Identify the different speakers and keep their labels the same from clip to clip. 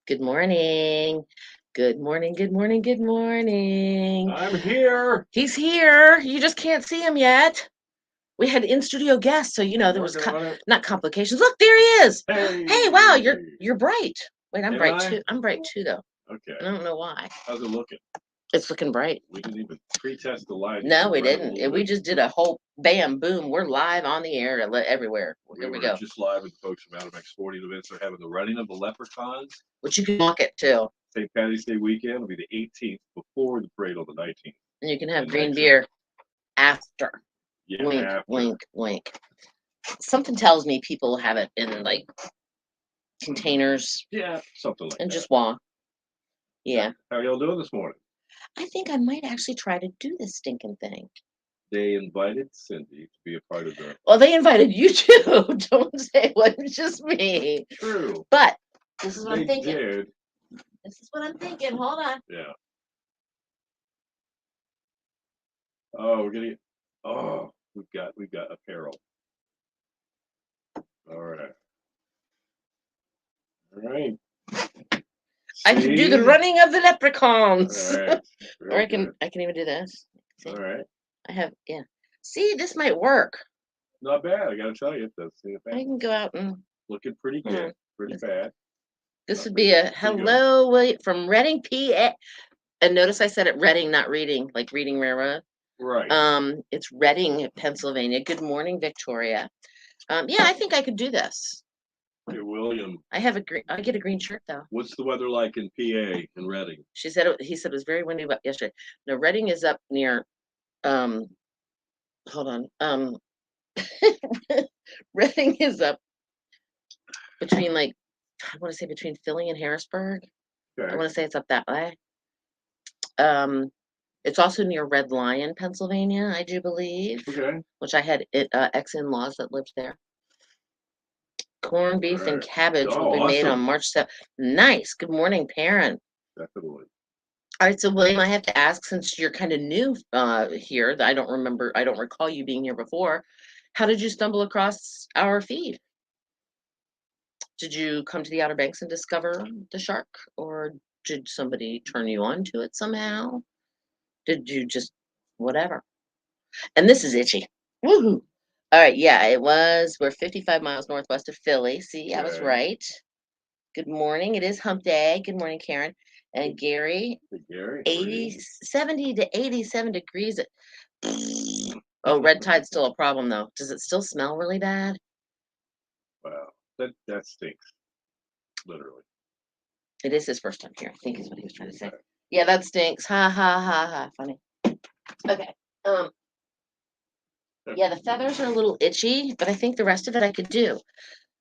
Speaker 1: Good morning. Good morning, good morning, good morning.
Speaker 2: I'm here.
Speaker 1: He's here. You just can't see him yet. We had in-studio guests, so there was
Speaker 2: Working on it.
Speaker 1: not complications. Look, there he is. Hey, wow, you're
Speaker 2: Hey.
Speaker 1: you're bright. Wait, I'm
Speaker 2: Am
Speaker 1: bright
Speaker 2: I?
Speaker 1: too. I'm bright too, though.
Speaker 2: Okay.
Speaker 1: I don't know why.
Speaker 2: How's it looking?
Speaker 1: It's looking bright.
Speaker 2: We didn't even pre-test the lighting.
Speaker 1: No,
Speaker 2: We
Speaker 1: we
Speaker 2: were running a
Speaker 1: didn't.
Speaker 2: little
Speaker 1: We
Speaker 2: bit.
Speaker 1: just did a whole bam, boom. We're live on the air everywhere.
Speaker 2: We
Speaker 1: Here we
Speaker 2: were
Speaker 1: go.
Speaker 2: just live with folks from Outer Banks Sporting Events. They're having the running of the Leprechauns.
Speaker 1: Which you can walk it too.
Speaker 2: St. Patty's Day weekend will be the 18th before the parade on the 19th.
Speaker 1: And you can have
Speaker 2: And
Speaker 1: green
Speaker 2: next
Speaker 1: beer after.
Speaker 2: Yeah,
Speaker 1: Wink,
Speaker 2: after.
Speaker 1: wink, wink. Something tells me people have it in like containers
Speaker 2: Yeah, something like
Speaker 1: and
Speaker 2: that.
Speaker 1: just walk. Yeah.
Speaker 2: How y'all doing this morning?
Speaker 1: I think I might actually try to do this stinking thing.
Speaker 2: They invited Cindy to be a part of the.
Speaker 1: Well, they invited you too. Don't say it wasn't just me.
Speaker 2: True.
Speaker 1: But this is what
Speaker 2: They
Speaker 1: I'm thinking.
Speaker 2: did.
Speaker 1: This is what I'm thinking. Hold on.
Speaker 2: Yeah. Oh, we're getting. Oh, we've got apparel. All right. All right.
Speaker 1: I can do the
Speaker 2: See?
Speaker 1: running of the leprechauns.
Speaker 2: All right.
Speaker 1: Or
Speaker 2: Very
Speaker 1: I can
Speaker 2: good.
Speaker 1: I can even do this. See?
Speaker 2: All right.
Speaker 1: I have See, this might work.
Speaker 2: Not bad. I got to tell you, it does seem
Speaker 1: I can go out and
Speaker 2: looking pretty good. Pretty bad.
Speaker 1: this
Speaker 2: Not
Speaker 1: would
Speaker 2: pretty-
Speaker 1: be a
Speaker 2: pretty good.
Speaker 1: hello William from Reading, PA. And notice I said it Reading, not reading, like reading railroad.
Speaker 2: Right.
Speaker 1: It's Reading, Pennsylvania. Good morning, Victoria. Yeah, I think I could do this.
Speaker 2: Hey, William,
Speaker 1: I get a green shirt though.
Speaker 2: what's the weather like in PA and Reading?
Speaker 1: He said it was very windy yesterday. No, Reading is up near hold on. Reading is up between I want to say between Philly and Harrisburg. I
Speaker 2: Okay.
Speaker 1: want to say it's up that way. It's also near Red Lion, Pennsylvania, I do believe.
Speaker 2: Okay.
Speaker 1: Which I had ex-in-laws that lived there. Corned beef and
Speaker 2: Right.
Speaker 1: cabbage will
Speaker 2: Oh,
Speaker 1: be made on
Speaker 2: awesome.
Speaker 1: March 7th. Nice. Good morning, parent.
Speaker 2: Definitely.
Speaker 1: All right, so William, I have to ask, since you're kind of new here, that I don't recall you being here before. How did you stumble across our feed? Did you come to the Outer Banks and discover the shark, or did somebody turn you on to it somehow? Did you just whatever? And this is itchy. Woohoo! All right, yeah, we're 55 miles northwest of Philly. See, I was
Speaker 2: Okay.
Speaker 1: right. Good morning. It is hump day. Good morning, Karen. And Gary,
Speaker 2: Hey, Gary.
Speaker 1: 80, 70 to 87 degrees. Oh, red tide's still a problem though. Does it still smell really bad?
Speaker 2: Wow. That stinks. Literally.
Speaker 1: It is his first time here, I think is what he was trying to say.
Speaker 2: Okay.
Speaker 1: Yeah, that stinks. Ha ha ha ha. Funny. Okay. Yeah, the feathers are a little itchy, but I think the rest of it I could do.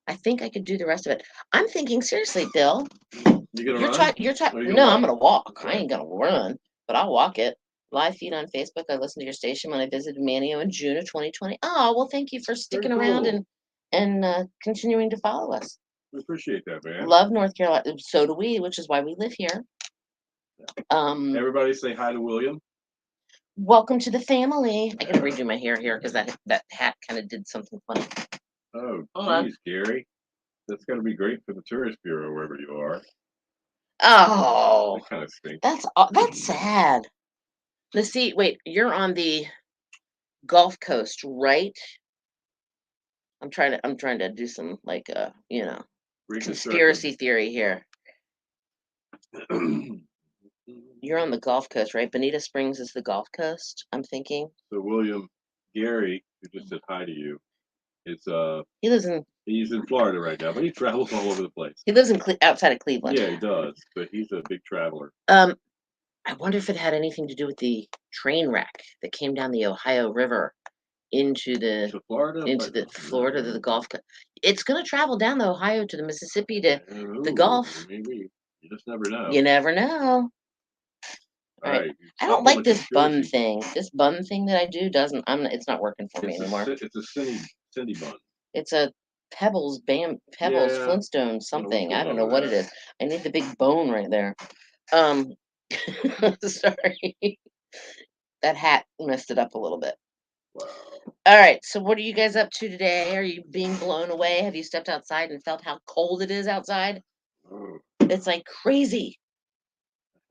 Speaker 1: I think I could do the rest of it. I'm thinking seriously, Bill.
Speaker 2: You gonna run?
Speaker 1: You're
Speaker 2: Or
Speaker 1: talking.
Speaker 2: you
Speaker 1: No,
Speaker 2: gonna
Speaker 1: I'm
Speaker 2: walk?
Speaker 1: gonna walk. I
Speaker 2: Okay.
Speaker 1: ain't gonna run, but I'll walk it. Live feed on Facebook. I listened to your station when I visited Manio in June of 2020. Oh, well, thank you for sticking
Speaker 2: Very
Speaker 1: around
Speaker 2: cool.
Speaker 1: and continuing to follow us.
Speaker 2: We appreciate that, man.
Speaker 1: Love North Carolina. So do we, which is why we live here.
Speaker 2: Everybody say hi to William.
Speaker 1: Welcome to the family. I gotta redo my hair here because that hat kind of did something funny.
Speaker 2: Oh,
Speaker 1: Hold on.
Speaker 2: geez, Gary. That's gonna be great for the tourist bureau wherever you are.
Speaker 1: Oh,
Speaker 2: That kind of stinks.
Speaker 1: that's sad. Let's see. Wait, you're on the Gulf Coast, right? I'm trying to do some conspiracy theory here. You're on the Gulf Coast, right? Bonita Springs is the Gulf Coast, I'm thinking.
Speaker 2: So William, Gary, who just said hi to you, is he's in Florida right now, but he travels all over the place.
Speaker 1: He lives outside of Cleveland.
Speaker 2: Yeah, he does, but he's a big traveler.
Speaker 1: I wonder if it had anything to do with the train wreck that came down the Ohio River into the
Speaker 2: To Florida,
Speaker 1: Florida to the Gulf Coast. It's going to travel down the Ohio to the Mississippi to the
Speaker 2: Ooh,
Speaker 1: Gulf.
Speaker 2: Maybe you just never know.
Speaker 1: You never know.
Speaker 2: All right.
Speaker 1: I don't like this bun thing. This bun thing that I do it's not working for me anymore.
Speaker 2: It's a Cindy bun.
Speaker 1: It's a Pebbles,
Speaker 2: Yeah.
Speaker 1: Flintstone, something. I don't know
Speaker 2: on
Speaker 1: what
Speaker 2: with
Speaker 1: it is. I need the big bone right there. Sorry. That hat messed it up a little bit.
Speaker 2: Wow.
Speaker 1: All right. So what are you guys up to today? Are you being blown away? Have you stepped outside and felt how cold it is outside?
Speaker 2: Oh,
Speaker 1: It's like crazy.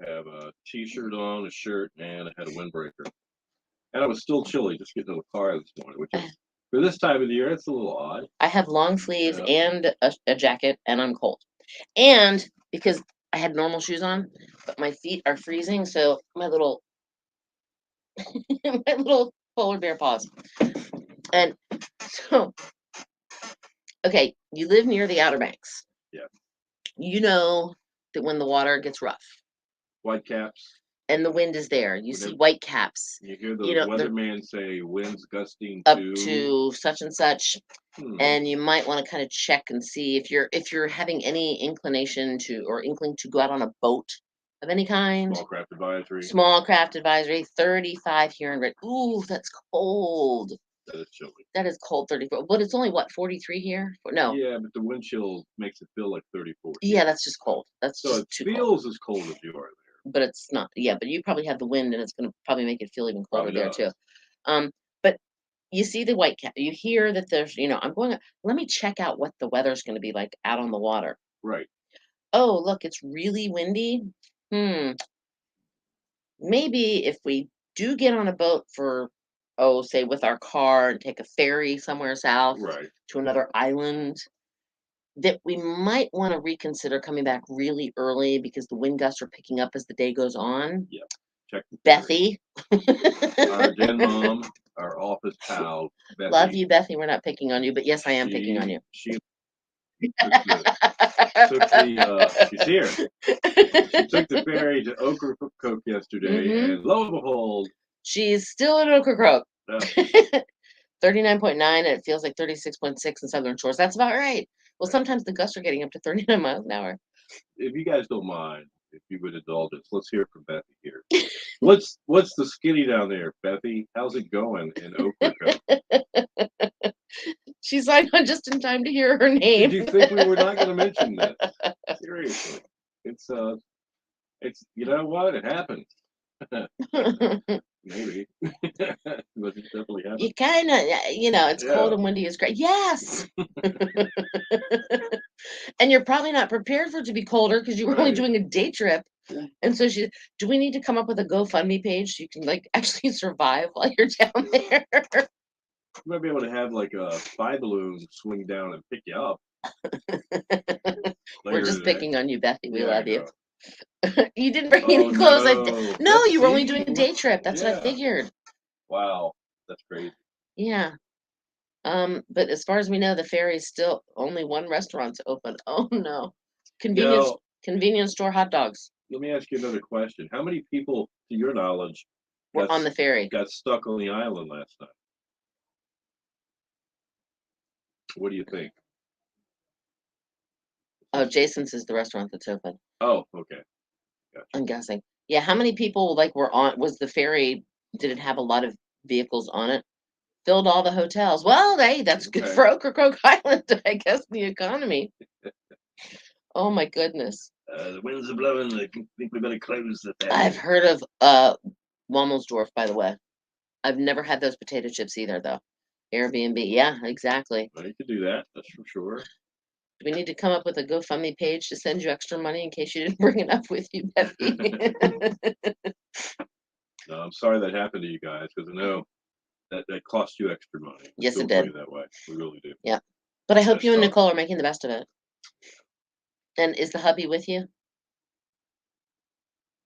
Speaker 2: I have a t-shirt on, a shirt, and I had a windbreaker. And I was still chilly just getting to the car this morning, which is, for this time of the year, it's a little odd.
Speaker 1: I have long sleeves and a jacket, and I'm cold. And because I had normal shoes on, but my feet are freezing, so my little my little polar bear paws. And so, okay, you live near the Outer Banks.
Speaker 2: Yeah.
Speaker 1: You know that when the water gets rough.
Speaker 2: White caps.
Speaker 1: And the wind is there. You see white caps.
Speaker 2: You hear the weatherman say winds gusting
Speaker 1: up to such and such. And you might want to kind of check and see if you're having any inclination to or inkling to go out on a boat of any kind.
Speaker 2: Small craft advisory.
Speaker 1: Small craft advisory. 35 here in Red. Ooh, that's cold.
Speaker 2: That is chilly.
Speaker 1: That is cold. 34. But it's only what 43 here? No.
Speaker 2: Yeah, but the wind chill makes it feel like 34.
Speaker 1: Yeah, that's just cold. That's
Speaker 2: so
Speaker 1: just
Speaker 2: it
Speaker 1: too
Speaker 2: feels
Speaker 1: cold.
Speaker 2: As cold as you are there.
Speaker 1: But it's not. Yeah, but you probably have the wind, and it's going to probably make it feel even colder there too. But you see the white cap. You hear that there's. I'm going. Let me check out what the weather's going to be like out on the water.
Speaker 2: Right.
Speaker 1: Oh, look, it's really windy. Maybe if we do get on a boat for, say with our car and take a ferry somewhere south to another island, that we might want to reconsider coming back really early because the wind gusts are picking up as the day goes on.
Speaker 2: Yeah. Check
Speaker 1: Bethy.
Speaker 2: Our den mom, our office pal, Bethy.
Speaker 1: Love you, Bethy. We're not picking on you, but yes, I am picking on you.
Speaker 2: She took she's here. She took the ferry to Ocracoke yesterday, and lo and behold,
Speaker 1: she's still in Ocracoke.
Speaker 2: No.
Speaker 1: 39.9, and it feels like 36.6 in Southern Shores. That's about right. Well, sometimes the gusts are getting up to 39 miles an hour.
Speaker 2: If you guys don't mind, if you would indulge us, let's hear from Bethy here. What's the skinny down there, Bethy? How's it going in Ocracoke?
Speaker 1: She signed on just in time to hear her name.
Speaker 2: Did you think we were not going to mention this? Seriously, it's you know what? It happened. Maybe. But it definitely happened.
Speaker 1: You kind of, it's cold and windy is great. Yes. And you're probably not prepared for it to be colder because you were only doing a day trip. And so do we need to come up with a GoFundMe page so you can actually survive while you're down there?
Speaker 2: You might be able to have a spy balloon swing down and pick you up.
Speaker 1: We're just picking on you, Bethy. We love you. You didn't bring any clothes. No, you were only doing a day trip. That's what I figured.
Speaker 2: Wow, that's crazy.
Speaker 1: Yeah. But as far as we know, the ferry's still only one restaurant's open. Oh no. Convenience store hot dogs.
Speaker 2: Let me ask you another question. How many people, to your knowledge,
Speaker 1: were on the ferry?
Speaker 2: Got stuck on the island last night? What do you think?
Speaker 1: Oh, Jason's is the restaurant that's open.
Speaker 2: Oh, okay.
Speaker 1: Gotcha. I'm guessing. Yeah, how many people were on? Was the ferry? Did it have a lot of vehicles on it? Filled all the hotels. Well, hey, that's good for Ocracoke Island, I guess, the economy. Oh my goodness.
Speaker 2: The winds are blowing. I think we better close the ferry.
Speaker 1: I've heard of Womelsdorf, by the way. I've never had those potato chips either, though. Airbnb. Yeah, exactly.
Speaker 2: Well, you could do that. That's for sure.
Speaker 1: Do we need to come up with a GoFundMe page to send you extra money in case you didn't bring enough with you, Bethy?
Speaker 2: No, I'm sorry that happened to you guys because I know that cost you extra money.
Speaker 1: Yes, it did.
Speaker 2: That way. We really do.
Speaker 1: Yeah. But I hope you and Nicole are making the best of it. And is the hubby with you?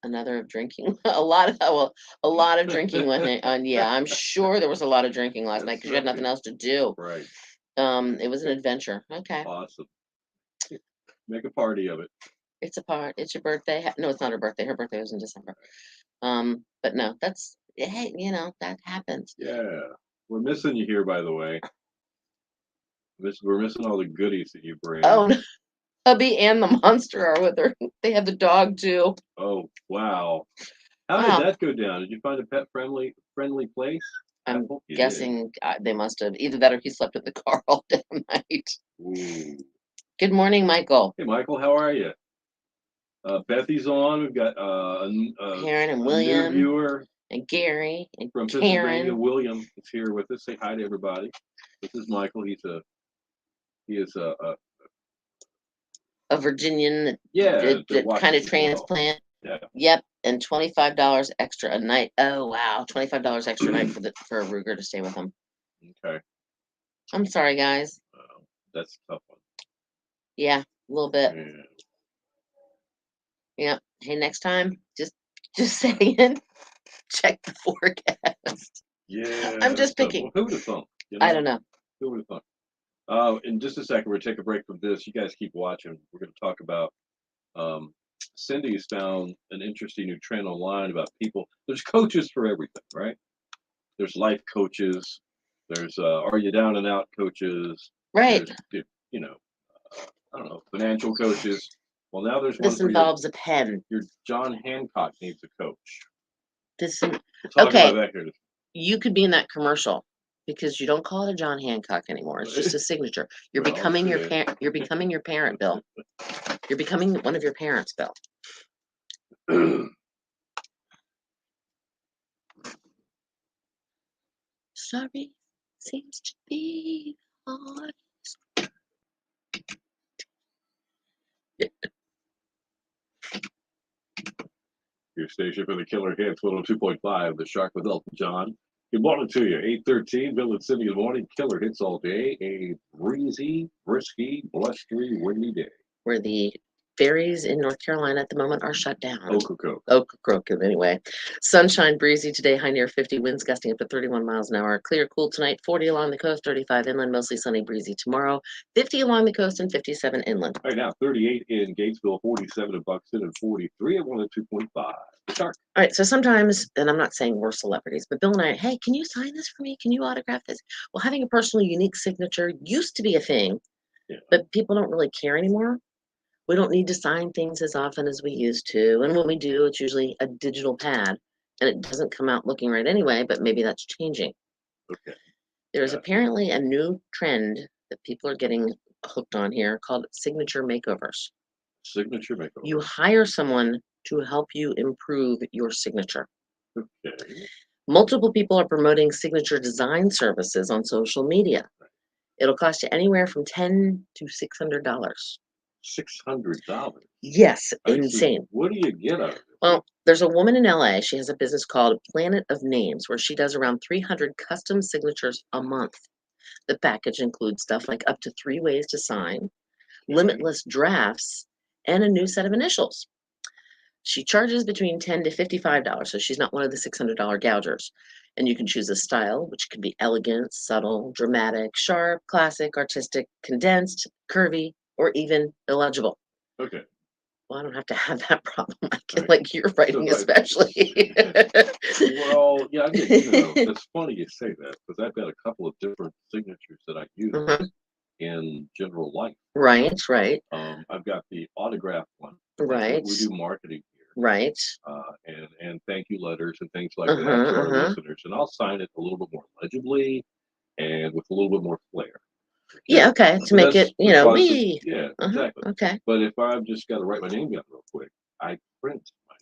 Speaker 1: Another drinking, a lot of drinking yeah, I'm sure there was a lot of drinking last night because you had nothing else to do.
Speaker 2: Right.
Speaker 1: It was an adventure. Okay.
Speaker 2: Awesome. Make a party of it.
Speaker 1: It's your birthday. No, it's not her birthday. Her birthday was in December. But no, hey, that happens.
Speaker 2: Yeah. We're missing you here, by the way. We're missing all the goodies that you bring.
Speaker 1: Oh, no. Hubby and the monster are with her. They have the dog too.
Speaker 2: Oh, wow. How did that go down? Did you find a pet friendly place?
Speaker 1: I'm guessing they must have. Either that or he slept in the car all day night.
Speaker 2: Ooh.
Speaker 1: Good morning, Michael.
Speaker 2: Hey, Michael, how are you? Bethy's on. We've got
Speaker 1: Karen and William.
Speaker 2: Viewer
Speaker 1: and Gary and
Speaker 2: from
Speaker 1: Karen.
Speaker 2: Pennsylvania. William is here with us. Say hi to everybody. This is Michael. He is a
Speaker 1: a Virginian
Speaker 2: Yeah,
Speaker 1: that
Speaker 2: that watches
Speaker 1: kind of
Speaker 2: as well.
Speaker 1: transplant.
Speaker 2: Yeah.
Speaker 1: Yep, and $25 extra a night. Oh wow, $25 extra a night for a Ruger to stay with him.
Speaker 2: Okay.
Speaker 1: I'm sorry, guys.
Speaker 2: That's a tough one.
Speaker 1: Yeah, a little bit.
Speaker 2: Yeah.
Speaker 1: Yeah. Hey, next time, just saying, check the forecast.
Speaker 2: Yeah.
Speaker 1: I'm just
Speaker 2: that's tough.
Speaker 1: picking.
Speaker 2: Who would have thought? You
Speaker 1: I
Speaker 2: know?
Speaker 1: don't know.
Speaker 2: Who would have thought? In just a second, we're gonna take a break from this. You guys keep watching. We're gonna talk about Cindy's found an interesting new trend online about people. There's coaches for everything, right? There's life coaches. There's are you down and out coaches.
Speaker 1: Right.
Speaker 2: There's, you know, I don't know, financial coaches. Well, now there's one
Speaker 1: This
Speaker 2: for
Speaker 1: involves a pen.
Speaker 2: your John Hancock needs a coach.
Speaker 1: This
Speaker 2: We'll talk
Speaker 1: okay.
Speaker 2: about that here.
Speaker 1: You could be in that commercial because you don't call it a John Hancock anymore. It's just a signature. You're
Speaker 2: Well,
Speaker 1: becoming your
Speaker 2: yeah.
Speaker 1: parent. You're becoming your parent, Bill. You're becoming one of your parents, Bill. Sorry seems to be hard.
Speaker 2: Your station for the Killer Hits 102.5, The Shark with Elton John. Good morning to you. 8:13, Bill and Cindy, good morning. Killer Hits all day. A breezy, brisky, blustery, windy day.
Speaker 1: Where the ferries in North Carolina at the moment are shut down.
Speaker 2: Ocracoke.
Speaker 1: Anyway. Sunshine, breezy today, high near 50, winds gusting up to 31 miles an hour. Clear, cool tonight, 40 along the coast, 35 inland, mostly sunny, breezy tomorrow, 50 along the coast and 57 inland.
Speaker 2: Right now, 38 in Gatesville, 47 in Buxton, and 43 at 102.5. The Shark.
Speaker 1: All right, so sometimes, and I'm not saying we're celebrities, but Bill and I, hey, can you sign this for me? Can you autograph this? Well, having a personal, unique signature used to be a thing, but people don't really care anymore. We don't need to sign things as often as we used to. And when we do, it's usually a digital pad and it doesn't come out looking right anyway, but maybe that's changing.
Speaker 2: Okay.
Speaker 1: There's apparently a new trend that people are getting hooked on here called signature makeovers.
Speaker 2: Signature makeover.
Speaker 1: You hire someone to help you improve your signature.
Speaker 2: Okay.
Speaker 1: Multiple people are promoting signature design services on social media. It'll cost you anywhere from $10 to $600.
Speaker 2: $600.
Speaker 1: Yes, insane.
Speaker 2: What do you get out of it?
Speaker 1: Well, there's a woman in LA. She has a business called Planet of Names, where she does around 300 custom signatures a month. The package includes stuff like up to 3 ways to sign, limitless drafts, and a new set of initials. She charges between $10 to $55, so she's not one of the $600 gougers. And you can choose a style, which can be elegant, subtle, dramatic, sharp, classic, artistic, condensed, curvy, or even illegible.
Speaker 2: Okay.
Speaker 1: Well, I don't have to have that problem. I can,
Speaker 2: Right.
Speaker 1: like your writing, especially.
Speaker 2: Well, yeah, I get, it's funny you say that because I've got a couple of different signatures that I use in general life.
Speaker 1: Right.
Speaker 2: I've got the autograph one.
Speaker 1: Right.
Speaker 2: We do marketing here.
Speaker 1: Right.
Speaker 2: And thank you letters and things like that to our listeners. And I'll sign it a little bit more legibly and with a little bit more flair.
Speaker 1: Yeah, okay. To make it, we.
Speaker 2: Yeah, exactly.
Speaker 1: Okay.
Speaker 2: But if I've just got to write my name down real quick, I print my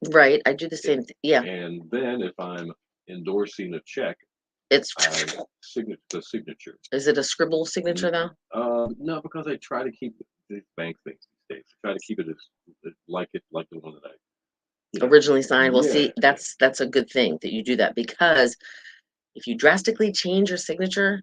Speaker 2: name.
Speaker 1: Right. I do the same thing. Yeah.
Speaker 2: And then if I'm endorsing a check,
Speaker 1: it's
Speaker 2: the signature.
Speaker 1: Is it a scribble signature though?
Speaker 2: No, because I try to keep the bank things these days. I try to keep it as like the one that I
Speaker 1: originally signed. Well,
Speaker 2: yeah,
Speaker 1: see, that's a good thing that you do that, because if you drastically change your signature,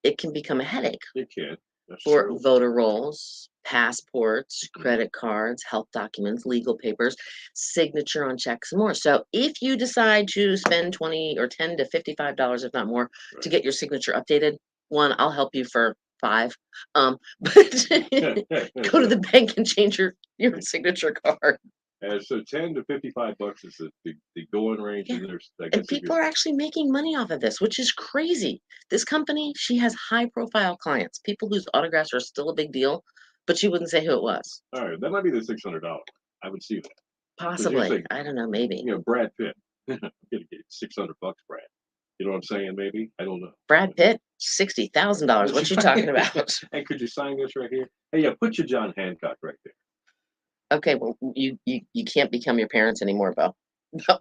Speaker 1: it can become a headache.
Speaker 2: It can. That's
Speaker 1: for
Speaker 2: true.
Speaker 1: voter rolls, passports, credit cards, health documents, legal papers, signature on checks, and more. So if you decide to spend $20 or $10 to $55, if not more, to get your signature updated, one, I'll help you for $5. But go to the bank and change your signature card.
Speaker 2: And so $10 to $55 is the going range.
Speaker 1: Yeah.
Speaker 2: And there's,
Speaker 1: and people are actually making money off of this, which is crazy. This company, she has high profile clients, people whose autographs are still a big deal, but she wouldn't say who it was.
Speaker 2: All right, that might be the $600. I would see that.
Speaker 1: Possibly. I don't know, maybe.
Speaker 2: Brad Pitt. I'm gonna get $600, Brad. You know what I'm saying? Maybe. I don't know.
Speaker 1: Brad Pitt, $60,000. What you talking about?
Speaker 2: Hey, could you sign this right here? Hey, yeah, put your John Hancock right there.
Speaker 1: Okay, well, you can't become your parents anymore, Bo.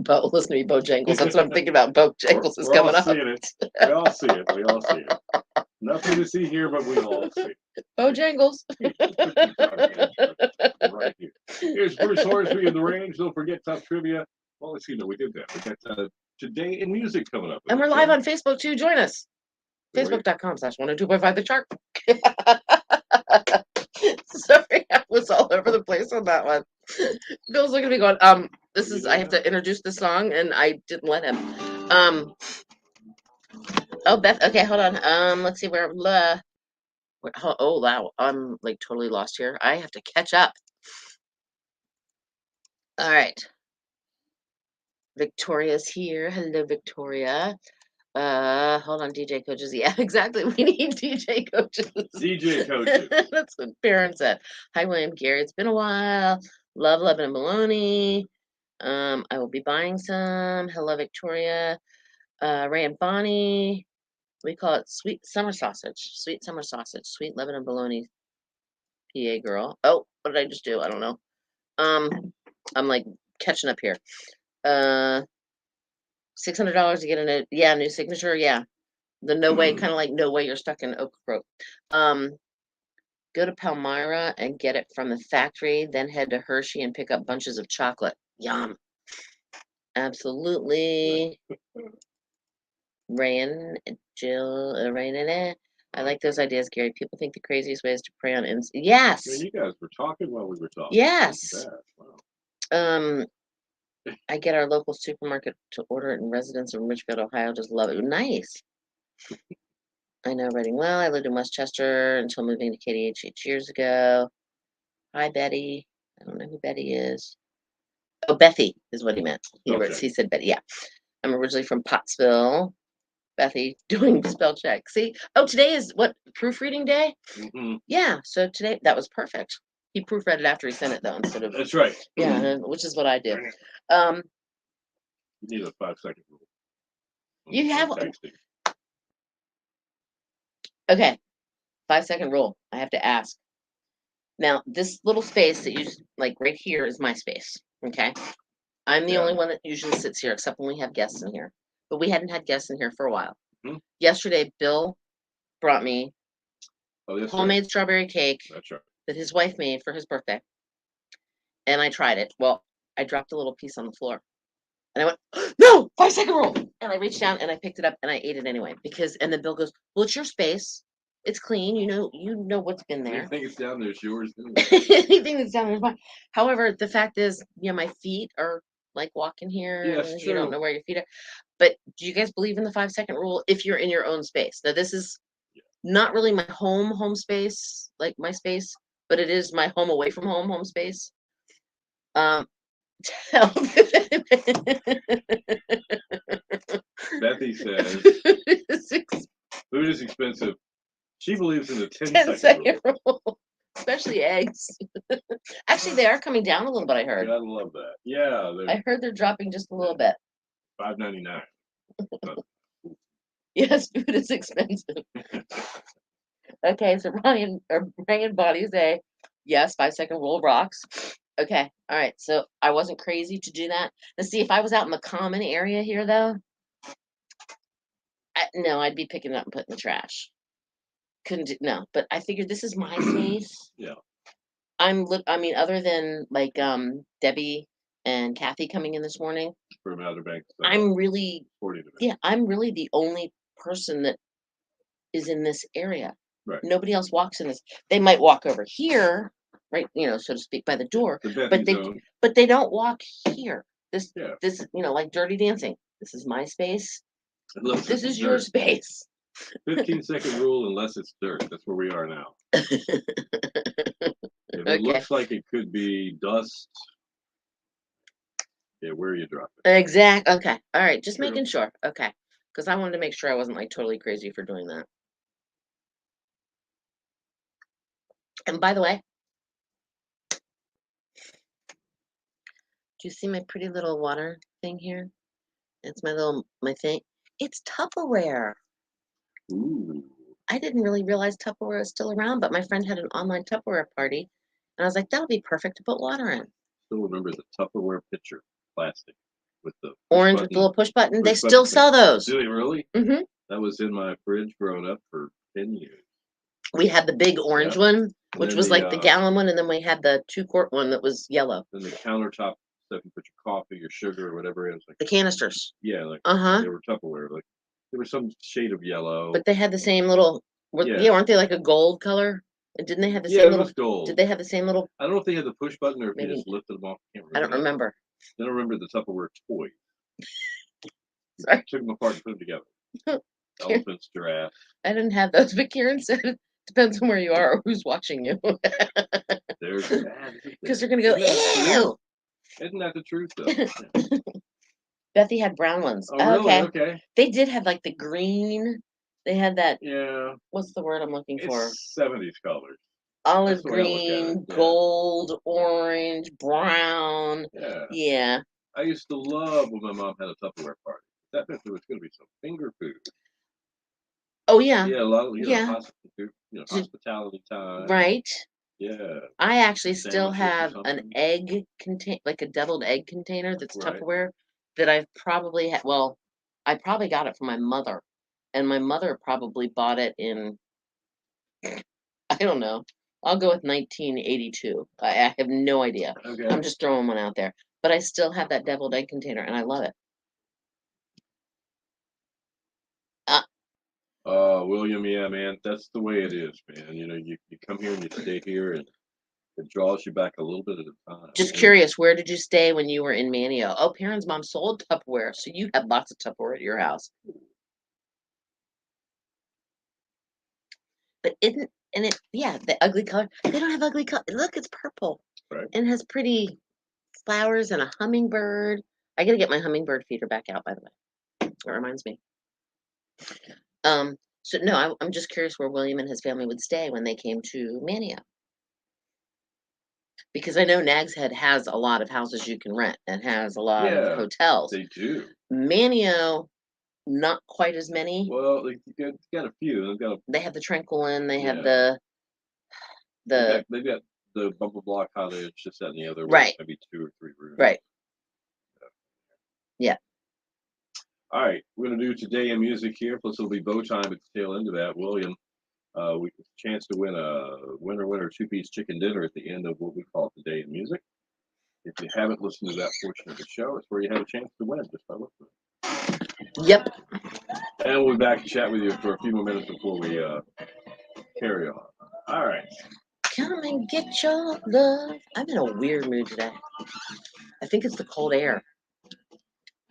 Speaker 1: Bo, listen to me, Bojangles. That's what I'm thinking about. Bojangles is coming up.
Speaker 2: We all see it. We all see it. Nothing to see here, but we'll all see.
Speaker 1: Bojangles.
Speaker 2: Right here. Here's Bruce Horsby in the range. Don't forget Tough Trivia. Well, let's see. No, we did that. We got Today in Music coming up.
Speaker 1: And we're live on Facebook too. Join us. Facebook.com/102.5 The Chart. Sorry, I was all over the place on that one. Bill's looking at me going, this is, I have to introduce the song, and I didn't let him. Oh, Beth, okay, hold on. Let's see where, oh, wow, I'm like totally lost here. I have to catch up. All right. Victoria's here. Hello, Victoria. Hold on, DJ coaches. Yeah, exactly. We need DJ coaches.
Speaker 2: DJ coaches.
Speaker 1: That's what Baron said. Hi, William Gary. It's been a while. Love, Lebanon and bologna. I will be buying some. Hello, Victoria. Ray and Bonnie. We call it sweet summer sausage. Sweet summer sausage. Sweet Lebanon bologna. PA girl. Oh, what did I just do? I don't know. I'm like catching up here. $600 to get a new signature. Yeah. The no way, kind of like no way you're stuck in Oak Grove. Go to Palmyra and get it from the factory, then head to Hershey and pick up bunches of chocolate. Yum. Absolutely. Rain, Jill, Rain. I like those ideas, Gary. People think the craziest way is to prey on Yes.
Speaker 2: Man, you guys were talking while we were talking.
Speaker 1: Yes.
Speaker 2: Wow.
Speaker 1: I get our local supermarket to order it, and residents of Richfield, Ohio just love it. Nice. I know Reading well. I lived in Westchester until moving to KDH years ago. Hi, Betty. I don't know who Betty is. Oh, Bethy is what he meant. He said Betty. Yeah. I'm originally from Pottsville. Bethy doing spell check. See? Oh, today is what? Proofreading day?
Speaker 2: Mm-hmm.
Speaker 1: Yeah. So today, that was perfect. He proofread it after he sent it, though, instead of.
Speaker 2: That's right.
Speaker 1: Yeah, which is what I do.
Speaker 2: You need a 5-second rule.
Speaker 1: You have. Okay. 5-second rule. I have to ask. Now, this little space that you like right here is my space. Okay. I'm the only one that usually sits here, except when we have guests in here. But we hadn't had guests in here for a while. Mm-hmm. Yesterday, Bill brought me homemade strawberry cake that his wife made for his birthday. And I tried it. Well, I dropped a little piece on the floor. And I went, no, 5-second rule. And I reached down and I picked it up and I ate it anyway. And then Bill goes, well, it's your space. It's clean. You know what's been there.
Speaker 2: Anything that's down there is yours.
Speaker 1: Anything that's down there is mine. However, the fact is, my feet are like walking here.
Speaker 2: Yes,
Speaker 1: you don't know where your feet are. But do you guys believe in the 5-second rule if you're in your own space? Now, this is not really my home space, like my space, but it is my home away from home space.
Speaker 2: Bethy says food is expensive. She believes in the 10-second
Speaker 1: rule. Especially eggs. Actually, they are coming down a little bit, I heard.
Speaker 2: I love that. Yeah.
Speaker 1: I heard they're dropping just a little bit.
Speaker 2: $5.99.
Speaker 1: Yes, food is expensive. Okay, so Ryan and Bonnie say, yes, 5-second rule rocks. Okay, all right. So I wasn't crazy to do that. Let's see, if I was out in the common area here, though, no, I'd be picking it up and putting in the trash. Couldn't do, no, but I figured this is my space.
Speaker 2: Yeah.
Speaker 1: Other than like Debbie and Kathy coming in this morning,
Speaker 2: from Outer Banks.
Speaker 1: I'm really the only person that is in this area.
Speaker 2: Right.
Speaker 1: Nobody else walks in this. They might walk over here, right? So to speak, by the door, but they don't walk here. This, like Dirty Dancing. This is my space. This is your space.
Speaker 2: 15-second rule unless it's dirt. That's where we are now. If it looks like it could be dust, where are you dropping?
Speaker 1: Exactly. Okay. All right. Just making sure. Okay. Because I wanted to make sure I wasn't like totally crazy for doing that. And by the way, do you see my pretty little water thing here? It's my thing. It's Tupperware.
Speaker 2: Ooh.
Speaker 1: I didn't really realize Tupperware is still around, but my friend had an online Tupperware party, and I was like, that'll be perfect to put water in.
Speaker 2: Still remember the Tupperware pitcher, plastic, with the
Speaker 1: orange with the little push button. They still sell those.
Speaker 2: Do they really?
Speaker 1: Mm-hmm.
Speaker 2: That was in my fridge growing up for 10 years.
Speaker 1: We had the big orange
Speaker 2: Yeah.
Speaker 1: one,
Speaker 2: And
Speaker 1: which
Speaker 2: then
Speaker 1: was like the gallon one, and then we had the 2-quart one that was yellow.
Speaker 2: Then the countertop stuff you put your coffee, your sugar, or whatever it is. Like,
Speaker 1: The canisters.
Speaker 2: yeah, like
Speaker 1: Uh-huh.
Speaker 2: they were Tupperware. Like there was some shade of yellow.
Speaker 1: But they had the same little,
Speaker 2: Yeah.
Speaker 1: yeah, aren't they like a gold color? And didn't they have the
Speaker 2: Yeah,
Speaker 1: same
Speaker 2: it
Speaker 1: little,
Speaker 2: was gold.
Speaker 1: did they have the same little,
Speaker 2: I don't know if they had the push button or if
Speaker 1: Maybe-
Speaker 2: you just lifted them off.
Speaker 1: I don't remember.
Speaker 2: Then I remember the Tupperware toys.
Speaker 1: Sorry.
Speaker 2: Took them apart and put them together. Elephants, giraffes.
Speaker 1: I didn't have those, but Karen said it depends on where you are or who's watching you.
Speaker 2: There's that.
Speaker 1: Because they're gonna go, ew.
Speaker 2: Isn't that the truth though? Yeah.
Speaker 1: Bethy had brown ones.
Speaker 2: Oh, really?
Speaker 1: Okay.
Speaker 2: Okay.
Speaker 1: They did have like the green. They had that,
Speaker 2: Yeah.
Speaker 1: what's the word I'm looking for?
Speaker 2: It's 70s colors.
Speaker 1: Olive
Speaker 2: That's the way I look at it,
Speaker 1: green,
Speaker 2: yeah.
Speaker 1: gold, orange, brown.
Speaker 2: Yeah.
Speaker 1: Yeah.
Speaker 2: I used to love when my mom had a Tupperware party. That meant there was going to be some finger food.
Speaker 1: Oh yeah.
Speaker 2: Yeah, a lot of
Speaker 1: Yeah.
Speaker 2: hospitality time.
Speaker 1: Right.
Speaker 2: Yeah.
Speaker 1: I actually still
Speaker 2: Sandwiches or
Speaker 1: have an
Speaker 2: something.
Speaker 1: egg like a deviled egg container that's
Speaker 2: Right.
Speaker 1: Tupperware that I've probably had. Well, I probably got it from my mother, and my mother probably bought it in, I don't know. I'll go with 1982. I have no idea.
Speaker 2: Okay.
Speaker 1: I'm just throwing one out there, but I still have that deviled egg container, and I love it.
Speaker 2: William, yeah, man, that's the way it is, man. You know, you come here and you stay here, and it draws you back a little bit at a time.
Speaker 1: Just
Speaker 2: you know?
Speaker 1: curious, where did you stay when you were in Manio? Oh, Perrin's mom sold Tupperware, so you had lots of Tupperware at your house. But yeah, the ugly color. They don't have ugly color. Look, it's purple.
Speaker 2: Right.
Speaker 1: And has pretty flowers and a hummingbird. I gotta get my hummingbird feeder back out, by the way. It reminds me. So no, I'm just curious where William and his family would stay when they came to Manio. Because I know Nags Head has a lot of houses you can rent and has a lot of hotels.
Speaker 2: They do.
Speaker 1: Manio, not quite as many.
Speaker 2: Well, they got a few.
Speaker 1: They have the Tranquil Inn. They have
Speaker 2: Yeah.
Speaker 1: the
Speaker 2: they've got the Bumble Block Cottage, just that and the other.
Speaker 1: Right.
Speaker 2: Maybe 2 or 3 rooms.
Speaker 1: right. Yeah.
Speaker 2: All right, we're gonna do Today in Music here. Plus, it'll be bow time at the tail end of that. William, we get a chance to win a winner 2-piece chicken dinner at the end of what we call Today in Music. If you haven't listened to that portion of the show, it's where you have a chance to win just by listening.
Speaker 1: Yep.
Speaker 2: And we'll be back to chat with you for a few more minutes before we carry on. All right.
Speaker 1: Come and get your love. I'm in a weird mood today. I think it's the cold air.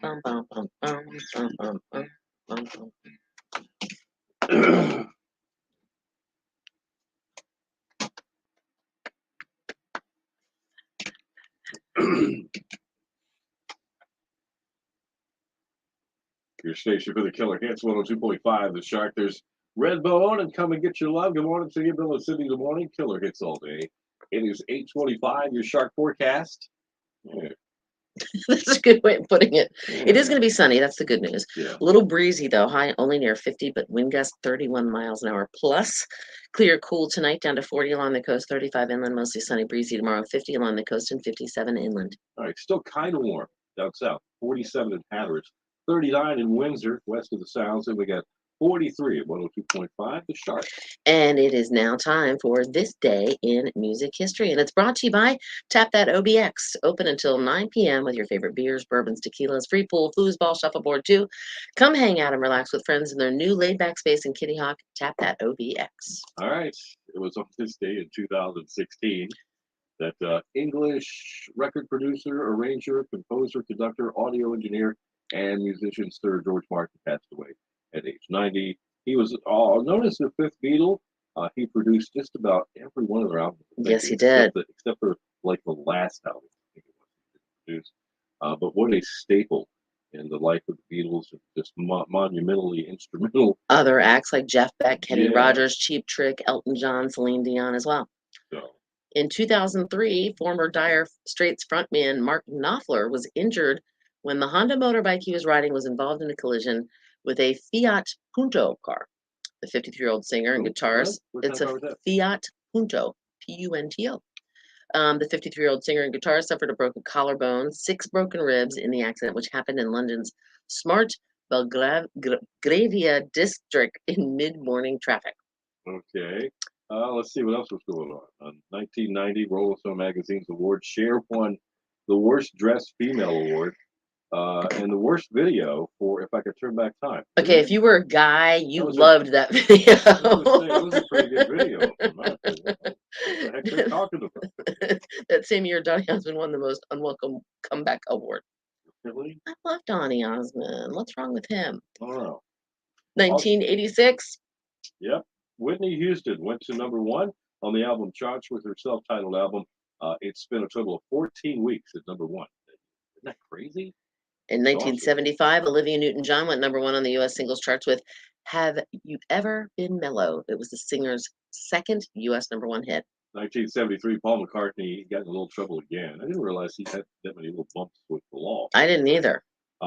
Speaker 1: Bum, bum, bum, bum, bum, bum, bum, bum, bum.
Speaker 2: Your station for the Killer Hits 102.5 The Shark. There's Redbone and Come and Get Your Love. Good morning to you, Bill and Cindy. Good morning. Killer Hits all day. It is 8:25. Your Shark forecast. Yeah.
Speaker 1: That's a good way of putting it. It is going to be sunny. That's the good news.
Speaker 2: Yeah.
Speaker 1: A little breezy though. High only near 50, but wind gust 31 miles an hour plus. Clear, cool tonight, down to 40 along the coast, 35 inland, mostly sunny, breezy tomorrow, 50 along the coast and 57 inland.
Speaker 2: All right. Still kind of warm down south. 47 in Hatteras. 39 in Windsor, west of the Sounds. And we got 43 at 102.5 The Shark.
Speaker 1: And it is now time for This Day in Music History. And it's brought to you by Tap That OBX. Open until 9 p.m. with your favorite beers, bourbons, tequilas, free pool, foosball, shuffleboard too. Come hang out and relax with friends in their new laid-back space in Kitty Hawk. Tap That OBX.
Speaker 2: All right. It was on this day in 2016 that English record producer, arranger, composer, conductor, audio engineer, and musician Sir George Martin passed away at age 90. He was known as the fifth Beatle. He produced just about every one of their albums.
Speaker 1: Yes, he did.
Speaker 2: Except for like the last album, I think it was he produced. But what a staple in the life of the Beatles, just monumentally instrumental.
Speaker 1: Other acts like Jeff Beck, Kenny
Speaker 2: Yeah.
Speaker 1: Rogers, Cheap Trick, Elton John, Celine Dion as well.
Speaker 2: So,
Speaker 1: In 2003, former Dire Straits frontman Mark Knopfler was injured when the Honda motorbike he was riding was involved in a collision with a Fiat Punto car. The 53-year-old singer and
Speaker 2: Who?
Speaker 1: guitarist,
Speaker 2: What? What
Speaker 1: it's a
Speaker 2: kind of car was
Speaker 1: Fiat Punto, Punto. The 53-year-old singer and guitarist suffered a broken collarbone, 6 broken ribs in the accident, which happened in London's Smart Belgravia district in mid-morning traffic.
Speaker 2: Okay. Let's see what else was going on. 1990, Rolling Stone magazine's award. Cher won the worst dressed female award and the worst video for If I Could Turn Back Time.
Speaker 1: Okay, if you were a guy, you
Speaker 2: was a-
Speaker 1: loved that
Speaker 2: I was gonna say,
Speaker 1: video.
Speaker 2: it was a pretty good video, in my opinion. What the heck they're talking about?
Speaker 1: That same year, Donny Osmond won the most unwelcome comeback award.
Speaker 2: Really?
Speaker 1: I love Donny Osmond. What's wrong with him?
Speaker 2: I don't know.
Speaker 1: 1986.
Speaker 2: Yep. Whitney Houston went to #1 on the album charts with her self-titled album. It spent a total of 14 weeks at #1. Isn't that crazy?
Speaker 1: In
Speaker 2: That's awesome.
Speaker 1: 1975, Olivia Newton-John went #1 on the US singles charts with Have You Ever Been Mellow? It was the singer's second US #1 hit.
Speaker 2: 1973, Paul McCartney got in a little trouble again. I didn't realize he had that many little bumps with the law.
Speaker 1: I didn't either.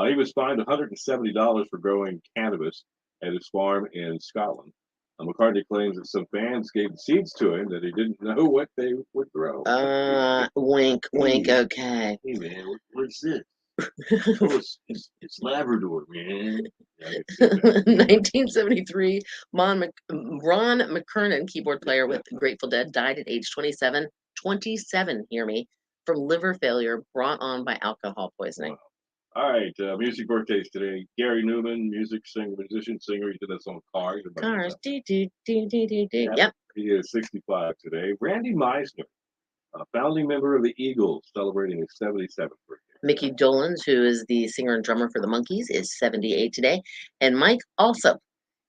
Speaker 2: He was fined $170 for growing cannabis at his farm in Scotland. McCartney claims that some fans gave seeds to him that he didn't know what they would grow.
Speaker 1: Wink, wink,
Speaker 2: Hey.
Speaker 1: okay.
Speaker 2: Hey man, what's this? Oh, it's Labrador, man. Yeah, I can see that.
Speaker 1: 1973, Ron McKernan, keyboard player with Grateful Dead, died at age 27. 27, hear me, from liver failure brought on by alcohol poisoning.
Speaker 2: Wow. All right, music birthdays today. Gary Newman, musician, singer. He did that song Cars. Everybody knows
Speaker 1: Cars,
Speaker 2: that.
Speaker 1: do.
Speaker 2: Yeah.
Speaker 1: Yep.
Speaker 2: He is 65 today. Randy Meisner, a founding member of the Eagles, celebrating his 77th birthday.
Speaker 1: Mickey Dolenz, who is the singer and drummer for the Monkees, is 78 today. And Mike Alsop,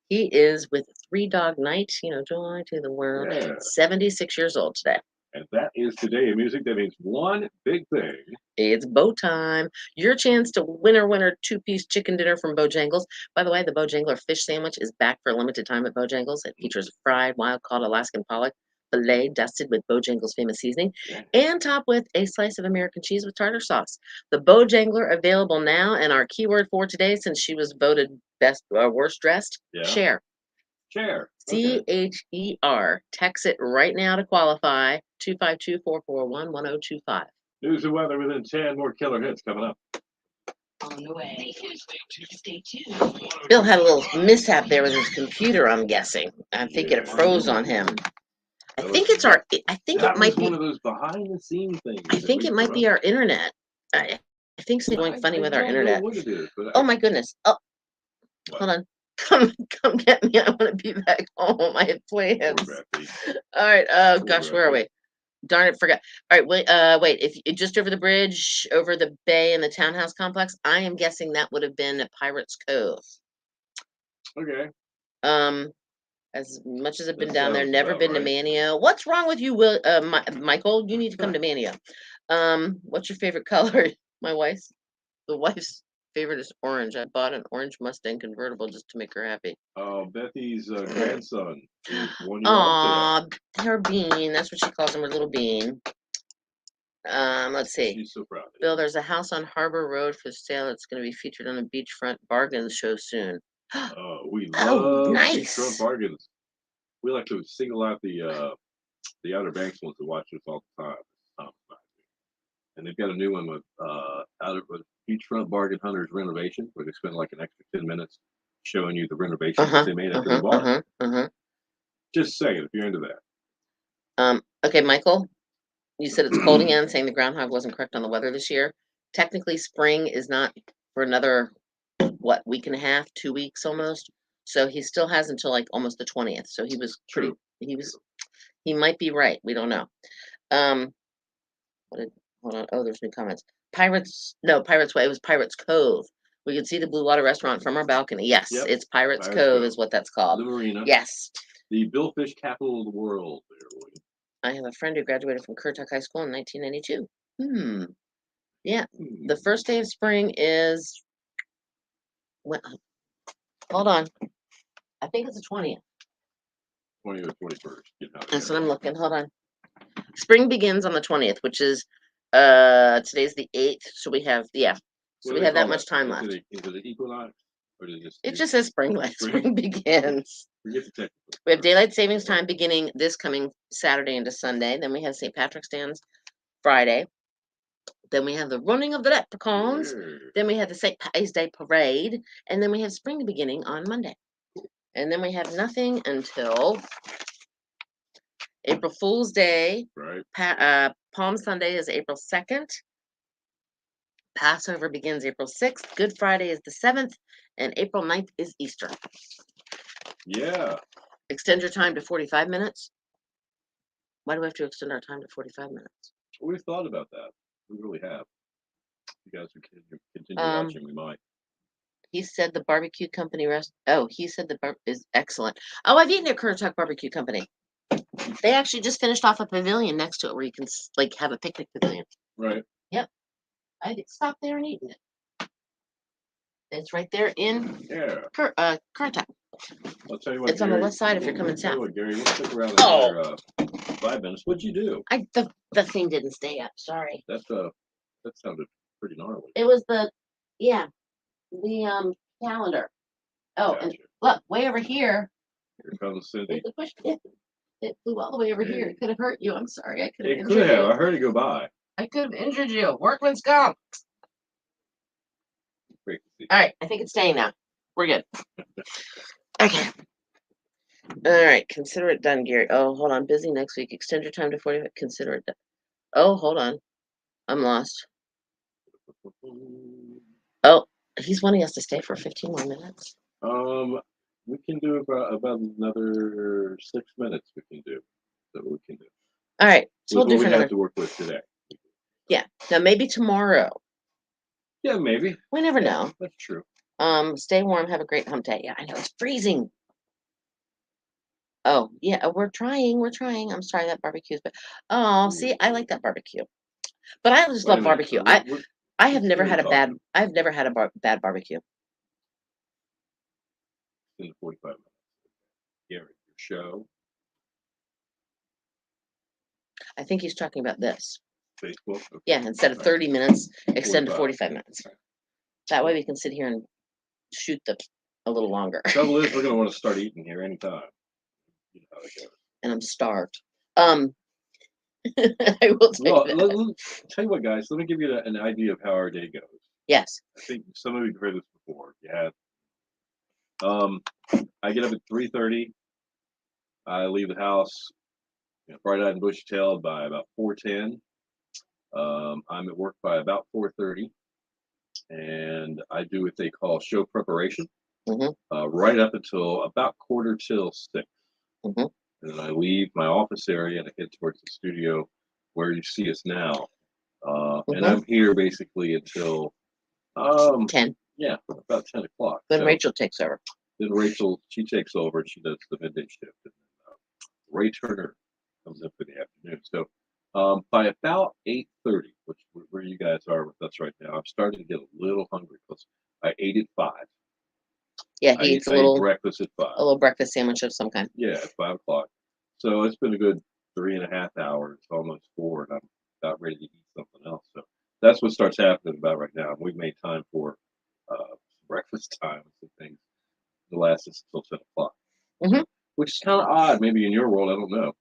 Speaker 1: he is with Three Dog Night, Joy to the World,
Speaker 2: Yeah.
Speaker 1: 76 years old today.
Speaker 2: And that is today in music. That means one big thing.
Speaker 1: It's bow time. Your chance to winner two-piece chicken dinner from Bojangles. By the way, the Bojangler fish sandwich is back for a limited time at Bojangles. It features fried wild-caught Alaskan pollock fillet dusted with Bojangles' famous seasoning and topped with a slice of American cheese with tartar sauce. The Bojangler available now, and our keyword for today, since she was voted best worst dressed, Cher.
Speaker 2: Cher.
Speaker 1: Cher. Text it right now to qualify. 252-441-1025.
Speaker 2: News and weather within 10. More killer hits coming up.
Speaker 3: On the way. Stay tuned.
Speaker 1: Bill had a little mishap there with his computer, I'm guessing. I'm thinking it froze on him. I think it might be
Speaker 2: one of those behind the scenes things.
Speaker 1: I think it might be our internet. I think something's going funny with our internet. Oh my goodness. Oh, hold on. Come get me. I want to be back home. I had plans. All right. Oh gosh, where are we? Darn it, forgot. All right, wait. If just over the bridge, over the bay in the townhouse complex, I am guessing that would have been Pirates Cove.
Speaker 2: Okay.
Speaker 1: As much as I've been down there, never been to Manio. What's wrong with you, Michael? You need to come to Manio. What's your favorite color? The wife's favorite is orange. I bought an orange Mustang convertible just to make her happy.
Speaker 2: Oh, Bethy's grandson is 1 year old.
Speaker 1: Aw, her Bean. That's what she calls him, her little Bean. Let's see.
Speaker 2: She's so proud.
Speaker 1: Bill, there's a house on Harbor Road for sale. It's going to be featured on a beachfront bargain show soon.
Speaker 2: We love
Speaker 1: nice.
Speaker 2: beachfront bargains. We like to single out the Outer Banks ones to watch us all the time. And they've got a new one with beachfront bargain hunters renovation, where they spend like an extra 10 minutes showing you the renovations that they made at the bar. Just saying, if you're into that.
Speaker 1: Okay, Michael, you said it's cold again, saying the groundhog wasn't correct on the weather this year. Technically, spring is not for another, week and a half, 2 weeks almost. So he still has until like almost the 20th. So he was he might be right. We don't know. Hold on. Oh, there's new comments. Pirates Way. It was Pirates Cove. We could see the Blue Water restaurant from our balcony. Yes, it's Pirates Cove is what that's called.
Speaker 2: The marina.
Speaker 1: Yes.
Speaker 2: The Billfish capital of the world.
Speaker 1: I have a friend who graduated from Currituck High School in 1992. Yeah. The first day of spring is. Hold on. I think it's the 20th.
Speaker 2: 20th or 21st.
Speaker 1: That's what I'm looking. Hold on. Spring begins on the 20th, which is today's the 8th. So we have So we have that much time left.
Speaker 2: Is it an equinox? Or
Speaker 1: it just says spring. Spring begins. We have daylight savings time beginning this coming Saturday into Sunday. Then we have St. Patrick's Day Friday. Then we have the running of the leprechauns. Then we have the St. Patty's Day parade. And then we have spring beginning on Monday. And then we have nothing until April Fool's Day.
Speaker 2: Right.
Speaker 1: Palm Sunday is April 2nd. Passover begins April 6th. Good Friday is the 7th. And April 9th is Easter.
Speaker 2: Yeah.
Speaker 1: Extend your time to 45 minutes. Why do we have to extend our time to 45 minutes?
Speaker 2: We've thought about that. We really have. If you guys would continue
Speaker 1: Um,
Speaker 2: watching, we might.
Speaker 1: He said the barbecue company he said the bar is excellent. Oh, I've eaten at Currituck Barbecue Company. They actually just finished off a pavilion next to it where you can like have a picnic pavilion.
Speaker 2: Right.
Speaker 1: I stopped there and eaten it. It's right there in
Speaker 2: Yeah.
Speaker 1: Currituck.
Speaker 2: I'll tell you what.
Speaker 1: It's on the
Speaker 2: Gary,
Speaker 1: west side if you're coming
Speaker 2: I'll tell you
Speaker 1: south.
Speaker 2: what, Gary, we'll stick around
Speaker 1: Oh.
Speaker 2: another 5 minutes. What'd you do?
Speaker 1: The thing didn't stay up. Sorry.
Speaker 2: That sounded pretty gnarly.
Speaker 1: It was the calendar. Oh, and
Speaker 2: Gotcha.
Speaker 1: look, way over here.
Speaker 2: Here comes Cindy.
Speaker 1: It pushed it. It flew all the way over here. It could have hurt you. I'm sorry. I could have
Speaker 2: It could
Speaker 1: injured
Speaker 2: have.
Speaker 1: you.
Speaker 2: I heard it go by.
Speaker 1: I could have injured you. Workman's comp.
Speaker 2: Great to see.
Speaker 1: All right. I think it's staying now. We're good. Okay. All right. Consider it done, Gary. Oh, hold on. Busy next week. Extend your time to 40. Consider it done. Oh, hold on. I'm lost. Oh, he's wanting us to stay for 15 more minutes.
Speaker 2: We can do about another 6 minutes. We can do. So we can do.
Speaker 1: All right. So we'll
Speaker 2: With
Speaker 1: do
Speaker 2: what
Speaker 1: for
Speaker 2: we have
Speaker 1: another.
Speaker 2: to work with today.
Speaker 1: Yeah. Now maybe tomorrow.
Speaker 2: Yeah, maybe.
Speaker 1: We never know.
Speaker 2: That's true.
Speaker 1: Stay warm. Have a great hump day. Yeah, I know it's freezing. Oh, yeah, we're trying. We're trying. I'm sorry that barbecue's, but oh, see, I like that barbecue. But I just
Speaker 2: Wait a
Speaker 1: love
Speaker 2: minute.
Speaker 1: barbecue.
Speaker 2: So
Speaker 1: I have never
Speaker 2: Gary
Speaker 1: had a bad.
Speaker 2: talking?
Speaker 1: I've never had a bad barbecue.
Speaker 2: In the 45 minutes. Gary, your show,
Speaker 1: I think he's talking about this.
Speaker 2: Facebook. Okay.
Speaker 1: Yeah, instead of
Speaker 2: All right.
Speaker 1: 30 minutes, extend to
Speaker 2: 45.
Speaker 1: 45 minutes. That way we can sit here and shoot a little longer.
Speaker 2: Trouble is, we're gonna want to start eating here anytime. You know how it goes.
Speaker 1: And I'm starved. I will tell
Speaker 2: Well,
Speaker 1: you that.
Speaker 2: tell you what, guys. Let me give you an idea of how our day goes.
Speaker 1: Yes.
Speaker 2: I think some of you have heard this before. You have. I get up at 3:30. I leave the house, bright-eyed and bushy-tailed by about 4:10. I'm at work by about 4:30, and I do what they call show preparation,
Speaker 1: Mhm.
Speaker 2: right up until about 6:15.
Speaker 1: Mhm.
Speaker 2: And then I leave my office area and I head towards the studio where you see us now. And I'm here basically until
Speaker 1: 10.
Speaker 2: yeah, about 10 o'clock.
Speaker 1: When
Speaker 2: So
Speaker 1: Rachel takes over.
Speaker 2: then Rachel, she takes over and she does the midday shift. And Ray Turner comes in for the afternoon. So by about 8:30, which where you guys are with us right now, I'm starting to get a little hungry because I ate at 5.
Speaker 1: Yeah,
Speaker 2: I
Speaker 1: he
Speaker 2: ate,
Speaker 1: eats
Speaker 2: I ate breakfast at 5.
Speaker 1: a little breakfast sandwich of some kind.
Speaker 2: Yeah, at 5 o'clock. So it's been a good 3.5 hours, almost 4, and I'm about ready to eat something else. So that's what starts happening about right now. We've made time for breakfast time and some things to last us until 10 o'clock.
Speaker 1: Mhm.
Speaker 2: Which is kind of odd, maybe in your world, I don't know.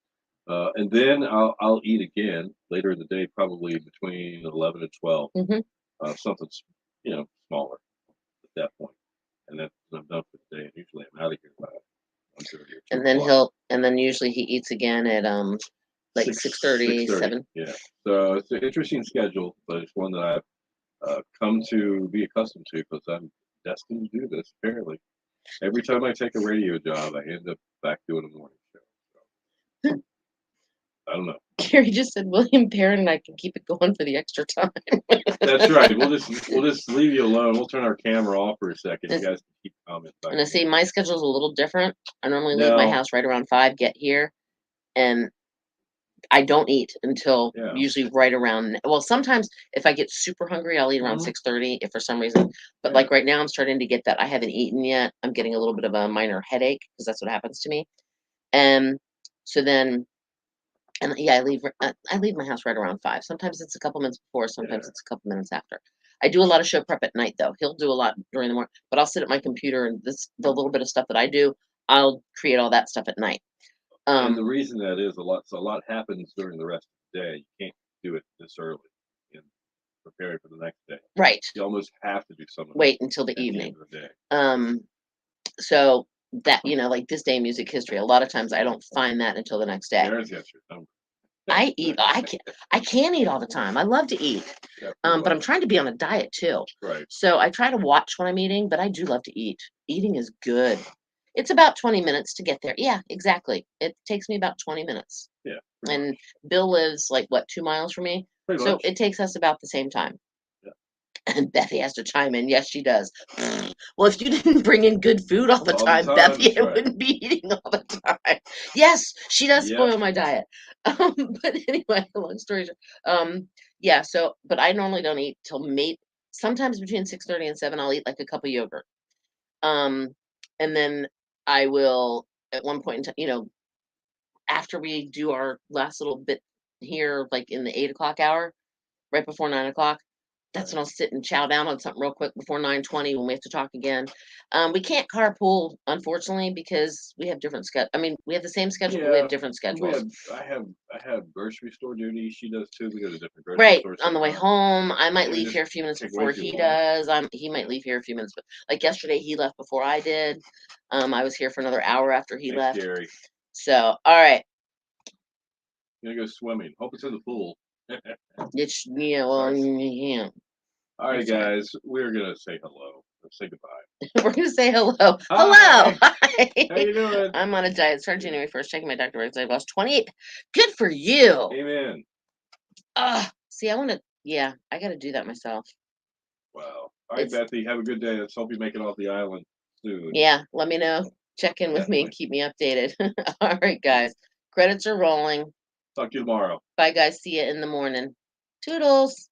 Speaker 2: And then I'll eat again later in the day, probably between 11 and 12.
Speaker 1: Mhm.
Speaker 2: Something smaller at that point, and then I'm done for the day. And usually I'm out of here by 1:30 or 2
Speaker 1: And then
Speaker 2: o'clock.
Speaker 1: usually he eats again at like 6:30, 7.
Speaker 2: Yeah. So it's an interesting schedule, but it's one that I've come to be accustomed to because I'm destined to do this. Apparently, every time I take a radio job, I end up back doing a morning show. So, I don't know.
Speaker 1: Gary just said William Perrin and I can keep it going for the extra time.
Speaker 2: That's right. We'll just leave you alone. We'll turn our camera off for a second. You guys can keep commenting.
Speaker 1: And I see my schedule's a little different. I normally leave
Speaker 2: No.
Speaker 1: my house right around 5, get here, and I don't eat until
Speaker 2: Yeah.
Speaker 1: usually right around. Well, sometimes if I get super hungry, I'll eat around
Speaker 2: Mhm.
Speaker 1: 6:30 if for some reason. But
Speaker 2: Yeah.
Speaker 1: like right now, I'm starting to get that I haven't eaten yet. I'm getting a little bit of a minor headache because that's what happens to me. And so then, and yeah, I leave my house right around 5. Sometimes it's a couple minutes before, sometimes
Speaker 2: Yeah.
Speaker 1: it's a couple minutes after. I do a lot of show prep at night though. He'll do a lot during the morning, but I'll sit at my computer and the little bit of stuff that I do, I'll create all that stuff at night.
Speaker 2: And the reason that is a lot happens during the rest of the day. You can't do it this early and prepare for the next day.
Speaker 1: Right.
Speaker 2: You almost have to do some of it
Speaker 1: Wait until the
Speaker 2: at the
Speaker 1: evening.
Speaker 2: end of the day.
Speaker 1: So that, like this day in music history, a lot of times I don't find that until the next day.
Speaker 2: Karen's got your number.
Speaker 1: I eat, I can't eat all the time. I love to eat.
Speaker 2: Yeah,
Speaker 1: But I'm trying to be on a diet too.
Speaker 2: right.
Speaker 1: So I try to watch when I'm eating, but I do love to eat. Eating is good. It's about 20 minutes to get there. Yeah, exactly. It takes me about 20 minutes.
Speaker 2: Yeah.
Speaker 1: And Bill lives like what, 2 miles from me?
Speaker 2: Pretty
Speaker 1: So
Speaker 2: much.
Speaker 1: it takes us about the same time.
Speaker 2: Yeah.
Speaker 1: And Bethy has to chime in. Yes, she does. Well, if you didn't bring in good food all the
Speaker 2: All the
Speaker 1: time,
Speaker 2: time,
Speaker 1: Bethy,
Speaker 2: that's
Speaker 1: I
Speaker 2: right.
Speaker 1: wouldn't be eating all the time. Yes, she does
Speaker 2: Yep.
Speaker 1: spoil my diet. But anyway, long story short. Yeah, so but I normally don't eat till sometimes between 6:30 and 7, I'll eat like a cup of yogurt. And then I will at one point in time, after we do our last little bit here, like in the 8 o'clock hour, right before 9 o'clock, that's when I'll sit and chow down on something real quick before 9:20 when we have to talk again. We can't carpool, unfortunately, because we have different I mean, we have the same schedule, but we
Speaker 2: Yeah,
Speaker 1: have different
Speaker 2: We
Speaker 1: schedules.
Speaker 2: I have grocery store duty. She does too. We go to different grocery
Speaker 1: Right,
Speaker 2: stores
Speaker 1: on the way
Speaker 2: sometimes.
Speaker 1: home, I might
Speaker 2: And we
Speaker 1: leave
Speaker 2: just
Speaker 1: here a few minutes
Speaker 2: take way
Speaker 1: before
Speaker 2: too
Speaker 1: he
Speaker 2: long.
Speaker 1: does. He might leave here a few minutes, but like yesterday, he left before I did. I was here for another hour after he
Speaker 2: Thanks,
Speaker 1: left.
Speaker 2: Gary.
Speaker 1: So, all right,
Speaker 2: Gonna go swimming. Hope it's in the pool.
Speaker 1: it's well,
Speaker 2: Sorry.
Speaker 1: yeah.
Speaker 2: All right,
Speaker 1: That's fine.
Speaker 2: guys. We're gonna say hello. Let's say goodbye.
Speaker 1: We're gonna say hello. Hello.
Speaker 2: Hi.
Speaker 1: Hi.
Speaker 2: How you doing?
Speaker 1: I'm on a diet. Started January 1st. Checking my doctor records. I lost 28. Good for you.
Speaker 2: Amen.
Speaker 1: See, I want to. Yeah, I got to do that myself.
Speaker 2: Wow. All right,
Speaker 1: It's
Speaker 2: Bethy. Have a good day. Let's hope you make it off the island soon.
Speaker 1: yeah. Let me know. Check in with me and
Speaker 2: Definitely.
Speaker 1: keep me updated. All right, guys. Credits are rolling.
Speaker 2: Talk to you tomorrow.
Speaker 1: Bye, guys. See you in the morning. Toodles.